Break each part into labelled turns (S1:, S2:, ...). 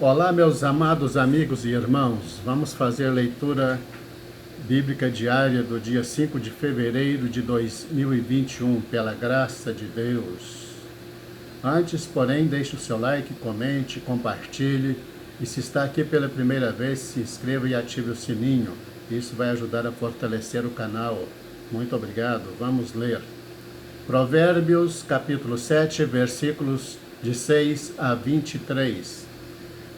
S1: Olá, meus amados amigos e irmãos. Vamos fazer leitura bíblica diária do dia 5 de fevereiro de 2021, pela graça de Deus. Antes, porém, deixe o seu like, comente, compartilhe. E se está aqui pela primeira vez, se inscreva e ative o sininho. Isso vai ajudar a fortalecer o canal. Muito obrigado. Vamos ler. Provérbios, capítulo 7, versículos de 6 a 23.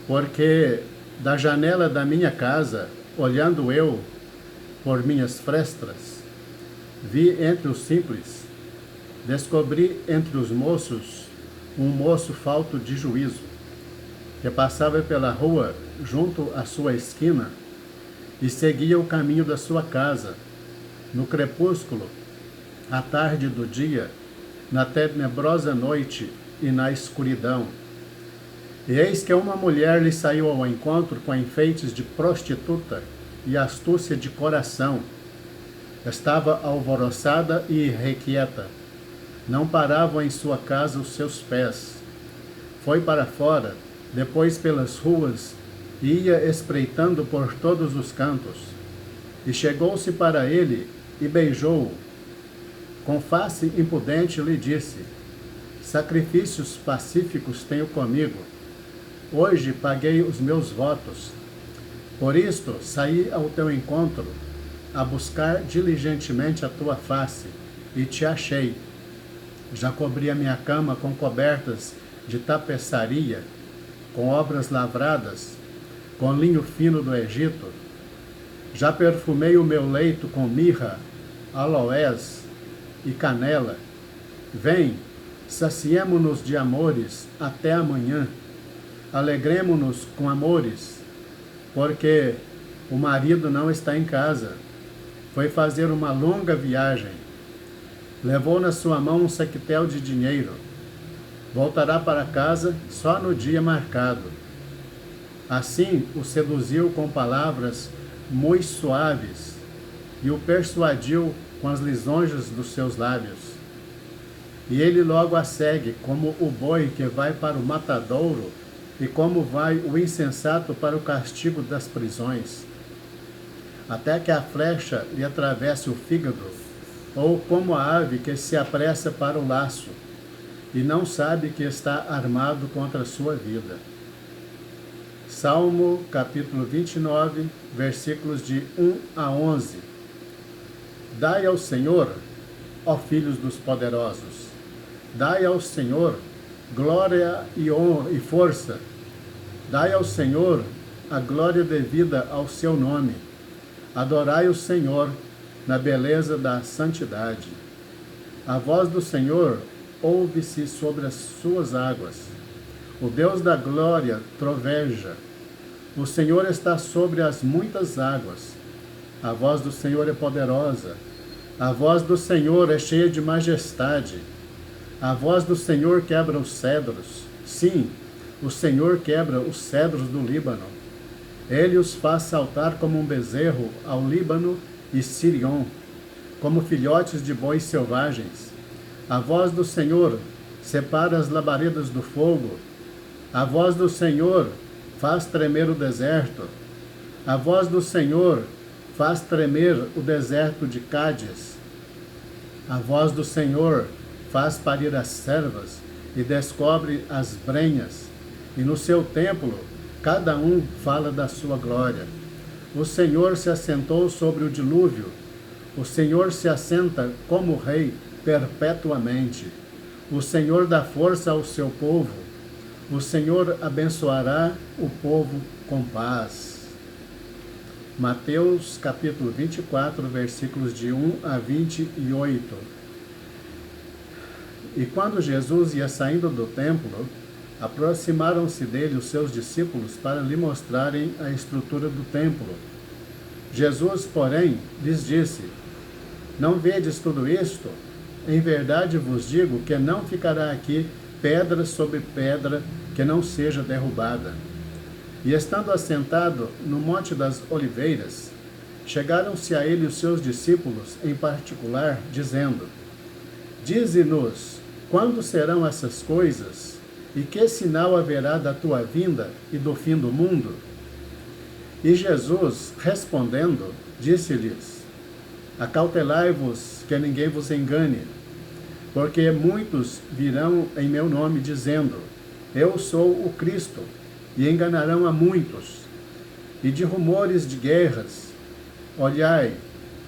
S1: Porque da janela da minha casa, olhando eu por minhas frestas, vi entre os simples, descobri entre os moços um moço falto de juízo, que passava pela rua junto à sua esquina e seguia o caminho da sua casa, no crepúsculo, à tarde do dia, na tenebrosa noite e na escuridão. E eis que uma mulher lhe saiu ao encontro com enfeites de prostituta e astúcia de coração. Estava alvoroçada e irrequieta. Não paravam em sua casa os seus pés. Foi para fora, depois pelas ruas, e ia espreitando por todos os cantos. E chegou-se para ele e beijou-o. Com face impudente lhe disse: sacrifícios pacíficos tenho comigo. Hoje paguei os meus votos. Por isto saí ao teu encontro, a buscar diligentemente a tua face, e te achei. Já cobri a minha cama com cobertas de tapeçaria, com obras lavradas, com linho fino do Egito. Já perfumei o meu leito com mirra, aloés e canela. Vem, saciemo-nos de amores até amanhã. Alegremo-nos com amores, porque o marido não está em casa. Foi fazer uma longa viagem. Levou na sua mão um sequetel de dinheiro. Voltará para casa só no dia marcado. Assim o seduziu com palavras muito suaves e o persuadiu com as lisonjas dos seus lábios. E ele logo a segue como o boi que vai para o matadouro, e como vai o insensato para o castigo das prisões, até que a flecha lhe atravesse o fígado, ou como a ave que se apressa para o laço, e não sabe que está armado contra a sua vida. Salmo capítulo 29, versículos de 1 a 11. Dai ao Senhor, ó filhos dos poderosos, dai ao Senhor glória e honra e força. Dai ao Senhor a glória devida ao seu nome. Adorai o Senhor na beleza da santidade. A voz do Senhor ouve-se sobre as suas águas. O Deus da glória troveja. O Senhor está sobre as muitas águas. A voz do Senhor é poderosa. A voz do Senhor é cheia de majestade. A voz do Senhor quebra os cedros. Sim, o Senhor quebra os cedros do Líbano. Ele os faz saltar como um bezerro ao Líbano e Sirion, como filhotes de bois selvagens. A voz do Senhor separa as labaredas do fogo. A voz do Senhor faz tremer o deserto. A voz do Senhor faz tremer o deserto de Cádiz. A voz do Senhor faz parir as servas e descobre as brenhas, e no seu templo cada um fala da sua glória. O Senhor se assentou sobre o dilúvio, o Senhor se assenta como rei perpetuamente. O Senhor dá força ao seu povo, o Senhor abençoará o povo com paz. Mateus capítulo 24, versículos de 1 a 28. E quando Jesus ia saindo do templo, aproximaram-se dele os seus discípulos para lhe mostrarem a estrutura do templo. Jesus, porém, lhes disse: não vedes tudo isto? Em verdade vos digo que não ficará aqui pedra sobre pedra que não seja derrubada. E estando assentado no Monte das Oliveiras, chegaram-se a ele os seus discípulos em particular, dizendo: dize-nos, quando serão essas coisas? E que sinal haverá da tua vinda e do fim do mundo? E Jesus, respondendo, disse-lhes: Acautelai-vos que ninguém vos engane, porque muitos virão em meu nome dizendo: Eu sou o Cristo, e enganarão a muitos. E de rumores de guerras, olhai,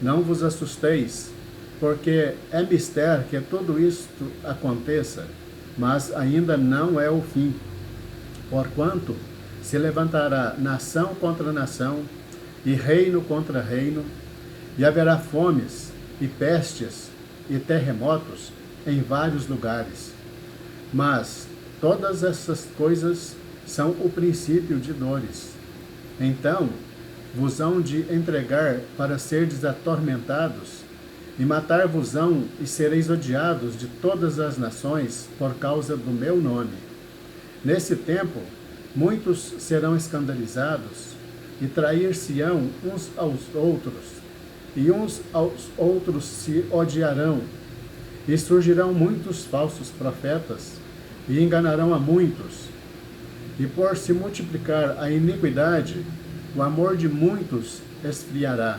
S1: não vos assusteis, porque é mister que tudo isto aconteça, mas ainda não é o fim. Porquanto se levantará nação contra nação, e reino contra reino, e haverá fomes, e pestes, e terremotos em vários lugares. Mas todas essas coisas são o princípio de dores. Então vos hão de entregar para serdes atormentados, e matar-vos-ão, e sereis odiados de todas as nações por causa do meu nome. Nesse tempo, muitos serão escandalizados, e trair-se-ão uns aos outros, e uns aos outros se odiarão. E surgirão muitos falsos profetas, e enganarão a muitos. E por se multiplicar a iniquidade, o amor de muitos esfriará.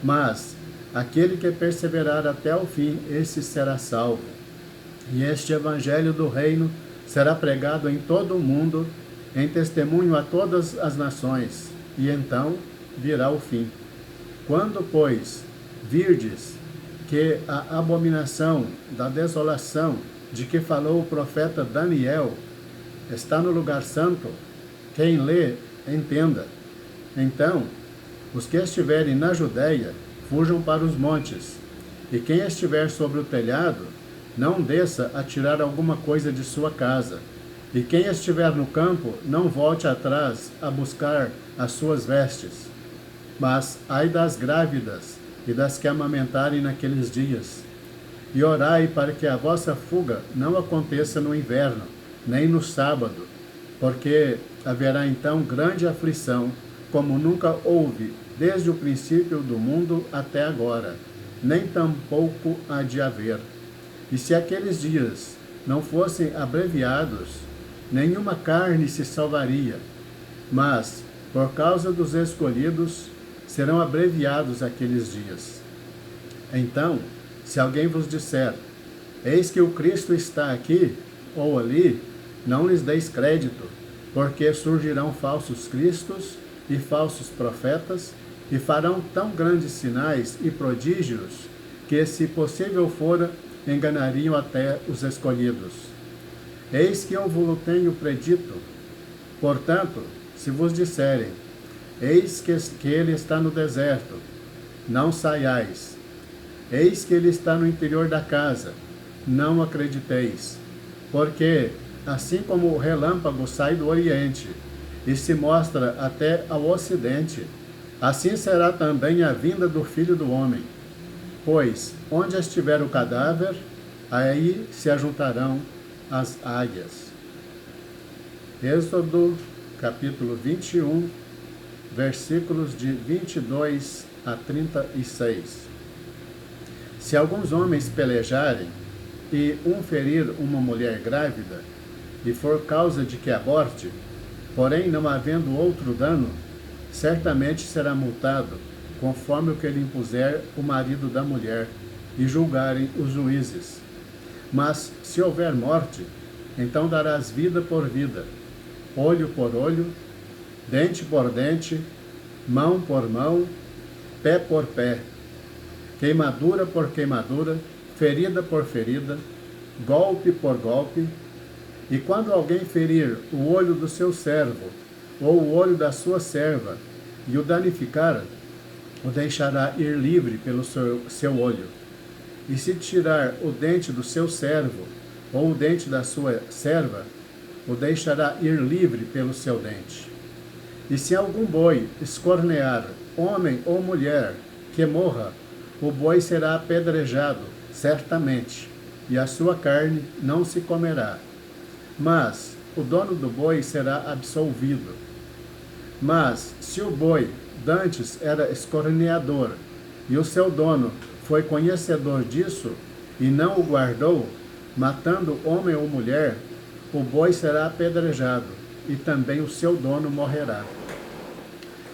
S1: Mas aquele que perseverar até o fim, esse será salvo. E este evangelho do reino será pregado em todo o mundo, em testemunho a todas as nações, e então virá o fim. Quando, pois, virdes que a abominação da desolação de que falou o profeta Daniel está no lugar santo, quem lê, entenda. Então, os que estiverem na Judéia, fujam para os montes, e quem estiver sobre o telhado, não desça a tirar alguma coisa de sua casa, e quem estiver no campo, não volte atrás a buscar as suas vestes. Mas ai das grávidas e das que amamentarem naqueles dias, e orai para que a vossa fuga não aconteça no inverno, nem no sábado, porque haverá então grande aflição, como nunca houve desde o princípio do mundo até agora, nem tampouco há de haver. E se aqueles dias não fossem abreviados, nenhuma carne se salvaria, mas, por causa dos escolhidos, serão abreviados aqueles dias. Então, se alguém vos disser: Eis que o Cristo está aqui ou ali, não lhes deis crédito, porque surgirão falsos cristos e falsos profetas, e farão tão grandes sinais e prodígios, que, se possível fora, enganariam até os escolhidos. Eis que eu vos tenho predito. Portanto, se vos disserem: Eis que ele está no deserto, não saiais. Eis que ele está no interior da casa, não acrediteis. Porque, assim como o relâmpago sai do oriente e se mostra até ao ocidente, assim será também a vinda do Filho do Homem. Pois, onde estiver o cadáver, aí se ajuntarão as águias. Êxodo, capítulo 21, versículos de 22 a 36. Se alguns homens pelejarem, e um ferir uma mulher grávida, e for causa de que aborte, porém não havendo outro dano, certamente será multado, conforme o que lhe impuser o marido da mulher, e julgarem os juízes. Mas, se houver morte, então darás vida por vida, olho por olho, dente por dente, mão por mão, pé por pé, queimadura por queimadura, ferida por ferida, golpe por golpe. E quando alguém ferir o olho do seu servo, ou o olho da sua serva, e o danificar, o deixará ir livre pelo seu olho. E se tirar o dente do seu servo, ou o dente da sua serva, o deixará ir livre pelo seu dente. E se algum boi escornear homem ou mulher, que morra, o boi será apedrejado, certamente, e a sua carne não se comerá. Mas o dono do boi será absolvido. Mas se o boi dantes era escorneador, e o seu dono foi conhecedor disso, e não o guardou, matando homem ou mulher, o boi será apedrejado, e também o seu dono morrerá.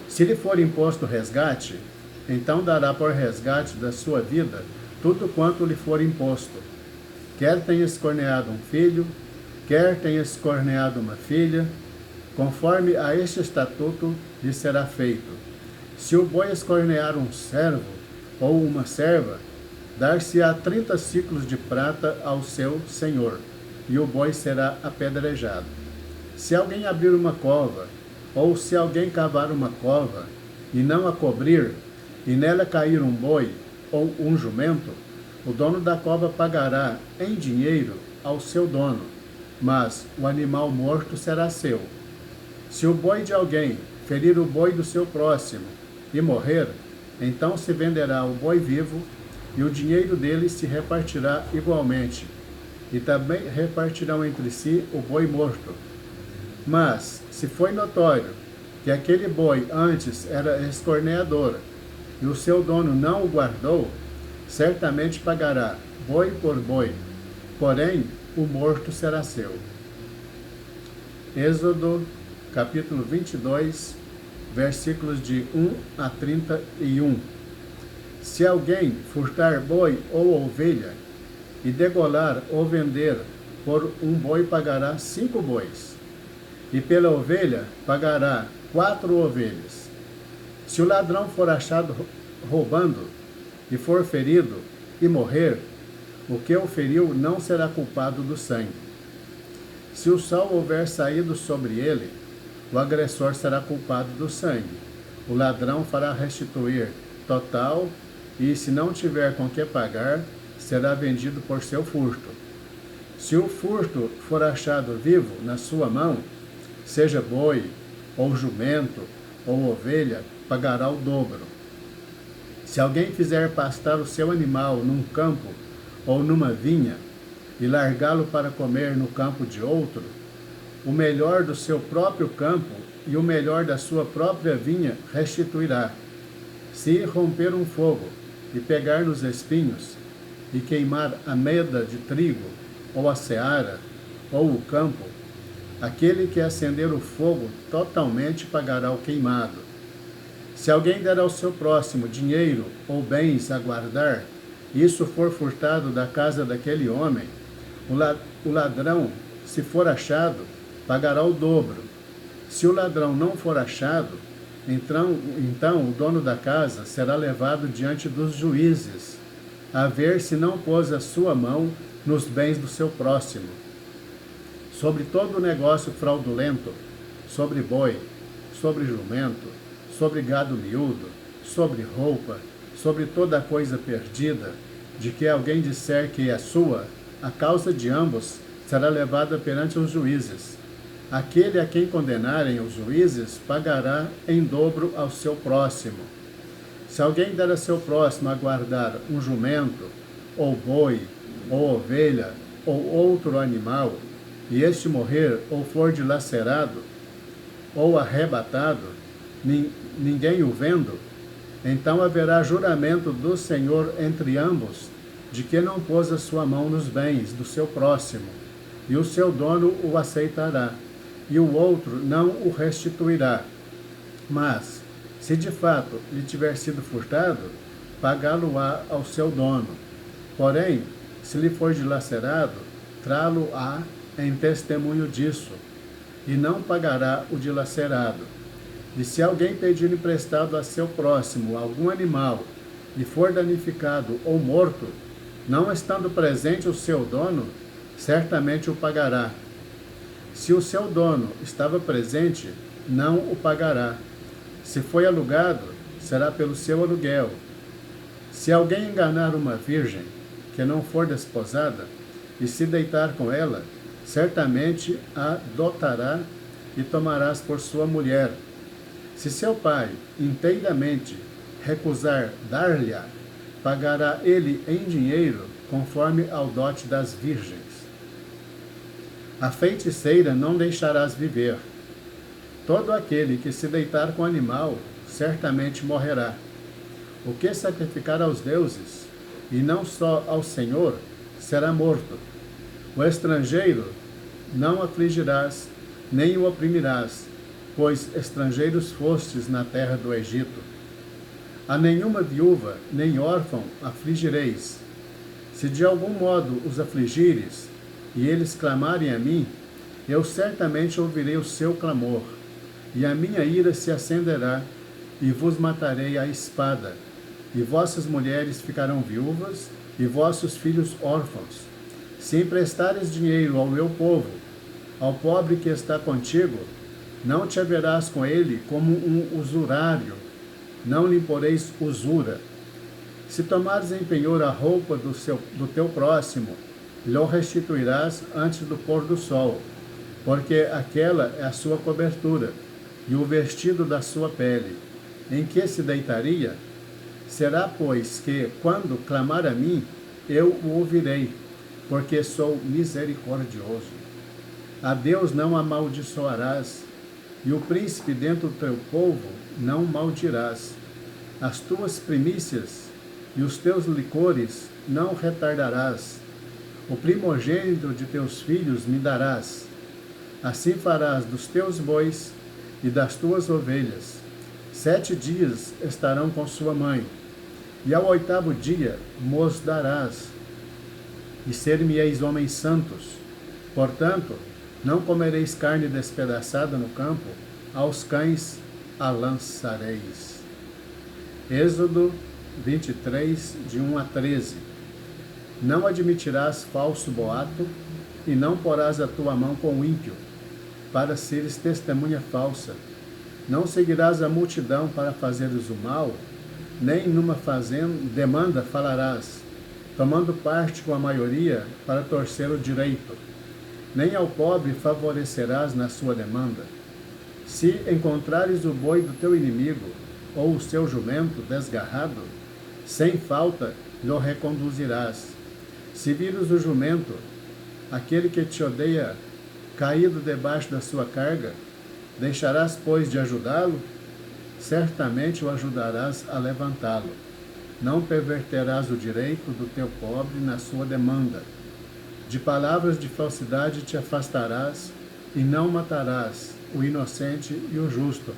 S1: Se lhe for imposto resgate, então dará por resgate da sua vida tudo quanto lhe for imposto. Quer tenha escorneado um filho, quer tenha escorneado uma filha, conforme a este estatuto lhe será feito. Se o boi escornear um servo ou uma serva, dar-se-á 30 siclos de prata ao seu senhor, e o boi será apedrejado. Se alguém abrir uma cova, ou se alguém cavar uma cova, e não a cobrir, e nela cair um boi ou um jumento, o dono da cova pagará em dinheiro ao seu dono, mas o animal morto será seu. Se o boi de alguém ferir o boi do seu próximo e morrer, então se venderá o boi vivo, e o dinheiro dele se repartirá igualmente, e também repartirão entre si o boi morto. Mas, se foi notório que aquele boi antes era escorneador, e o seu dono não o guardou, certamente pagará boi por boi, porém o morto será seu. Êxodo, capítulo 22, versículos de 1 a 31. Se alguém furtar boi ou ovelha, e degolar ou vender por um boi, pagará 5 bois, e pela ovelha pagará 4 ovelhas. Se o ladrão for achado roubando, e for ferido, e morrer, o que o feriu não será culpado do sangue. Se o sol houver saído sobre ele, o agressor será culpado do sangue. O ladrão fará restituir total, e se não tiver com que pagar, será vendido por seu furto. Se o furto for achado vivo na sua mão, seja boi, ou jumento, ou ovelha, pagará o dobro. Se alguém fizer pastar o seu animal num campo ou numa vinha, e largá-lo para comer no campo de outro, o melhor do seu próprio campo e o melhor da sua própria vinha restituirá. Se romper um fogo e pegar nos espinhos, e queimar a meda de trigo, ou a seara, ou o campo, aquele que acender o fogo totalmente pagará o queimado. Se alguém der ao seu próximo dinheiro ou bens a guardar, e isso for furtado da casa daquele homem, o ladrão, se for achado, pagará o dobro. Se o ladrão não for achado, então o dono da casa será levado diante dos juízes, a ver se não pôs a sua mão nos bens do seu próximo. Sobre todo o negócio fraudulento, sobre boi, sobre jumento, sobre gado miúdo, sobre roupa, sobre toda coisa perdida, de que alguém disser que é sua, a causa de ambos será levada perante os juízes. Aquele a quem condenarem os juízes pagará em dobro ao seu próximo. Se alguém der a seu próximo a guardar um jumento, ou boi, ou ovelha, ou outro animal, e este morrer ou for dilacerado, ou arrebatado, ninguém o vendo, então haverá juramento do Senhor entre ambos, de que não pôs a sua mão nos bens do seu próximo, e o seu dono o aceitará, e o outro não o restituirá. Mas, se de fato lhe tiver sido furtado, pagá-lo-á ao seu dono. Porém, se lhe for dilacerado, trá-lo-á em testemunho disso, e não pagará o dilacerado. E se alguém pedir emprestado a seu próximo algum animal, e for danificado ou morto, não estando presente o seu dono, certamente o pagará. Se o seu dono estava presente, não o pagará. Se foi alugado, será pelo seu aluguel. Se alguém enganar uma virgem, que não for desposada, e se deitar com ela, certamente a dotará e tomarás por sua mulher. Se seu pai inteiramente recusar dar-lhe-a, pagará ele em dinheiro, conforme ao dote das virgens. A feiticeira não deixarás viver. Todo aquele que se deitar com animal, certamente morrerá. O que sacrificar aos deuses, e não só ao Senhor, será morto. O estrangeiro não afligirás, nem o oprimirás, pois estrangeiros fostes na terra do Egito. A nenhuma viúva, nem órfão afligireis. Se de algum modo os afligires, e eles clamarem a mim, eu certamente ouvirei o seu clamor, e a minha ira se acenderá, e vos matarei à espada, e vossas mulheres ficarão viúvas, e vossos filhos órfãos. Se emprestares dinheiro ao meu povo, ao pobre que está contigo, não te haverás com ele como um usurário, não lhe imporeis usura. Se tomares em penhor a roupa do teu próximo, lhe restituirás antes do pôr do sol, porque aquela é a sua cobertura, e o vestido da sua pele, em que se deitaria. Será, pois, que, quando clamar a mim, eu o ouvirei, porque sou misericordioso. A Deus não amaldiçoarás, e o príncipe dentro do teu povo não maldirás. As tuas primícias e os teus licores não retardarás. O primogênito de teus filhos me darás. Assim farás dos teus bois e das tuas ovelhas. 7 dias estarão com sua mãe, e ao 8º dia mos darás, e ser-me-eis homens santos. Portanto, não comereis carne despedaçada no campo, aos cães a lançareis. Êxodo 23, de 1 a 13. Não admitirás falso boato, e não porás a tua mão com o ímpio, para seres testemunha falsa. Não seguirás a multidão para fazeres o mal, nem numa demanda falarás, tomando parte com a maioria para torcer o direito. Nem ao pobre favorecerás na sua demanda. Se encontrares o boi do teu inimigo, ou o seu jumento desgarrado, sem falta lhe reconduzirás. Se vires o jumento, aquele que te odeia, caído debaixo da sua carga, deixarás, pois, de ajudá-lo? Certamente o ajudarás a levantá-lo. Não perverterás o direito do teu pobre na sua demanda. De palavras de falsidade te afastarás, e não matarás o inocente e o justo,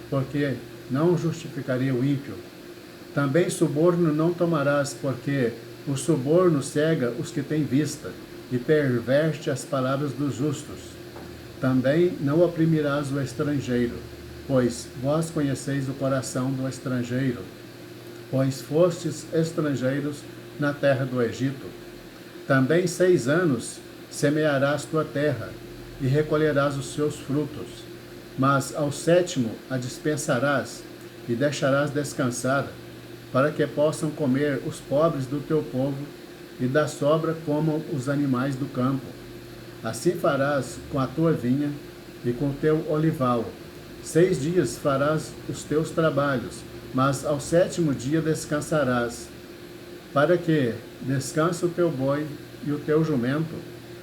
S1: porque não justificarei o ímpio. Também suborno não tomarás, porque o suborno cega os que têm vista, e perverte as palavras dos justos. Também não oprimirás o estrangeiro, pois vós conheceis o coração do estrangeiro, pois fostes estrangeiros na terra do Egito. Também 6 anos semearás tua terra, e recolherás os seus frutos. Mas ao 7º a dispensarás, e deixarás descansar, para que possam comer os pobres do teu povo, e da sobra comam os animais do campo. Assim farás com a tua vinha e com o teu olival. 6 dias farás os teus trabalhos, mas ao 7º dia descansarás, para que descanse o teu boi e o teu jumento,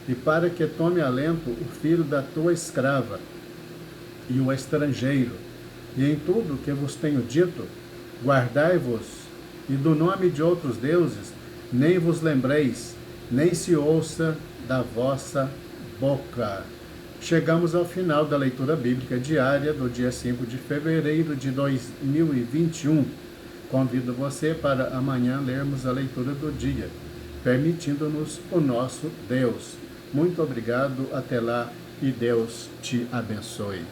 S1: e para que tome alento o filho da tua escrava e o estrangeiro. E em tudo que vos tenho dito, guardai-vos, e do nome de outros deuses nem vos lembreis, nem se ouça da vossa boca. Chegamos ao final da leitura bíblica diária do dia 5 de fevereiro de 2021. Convido você para amanhã lermos a leitura do dia, permitindo-nos o nosso Deus. Muito obrigado, até lá, e Deus te abençoe.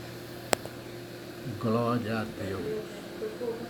S1: Glória a Deus.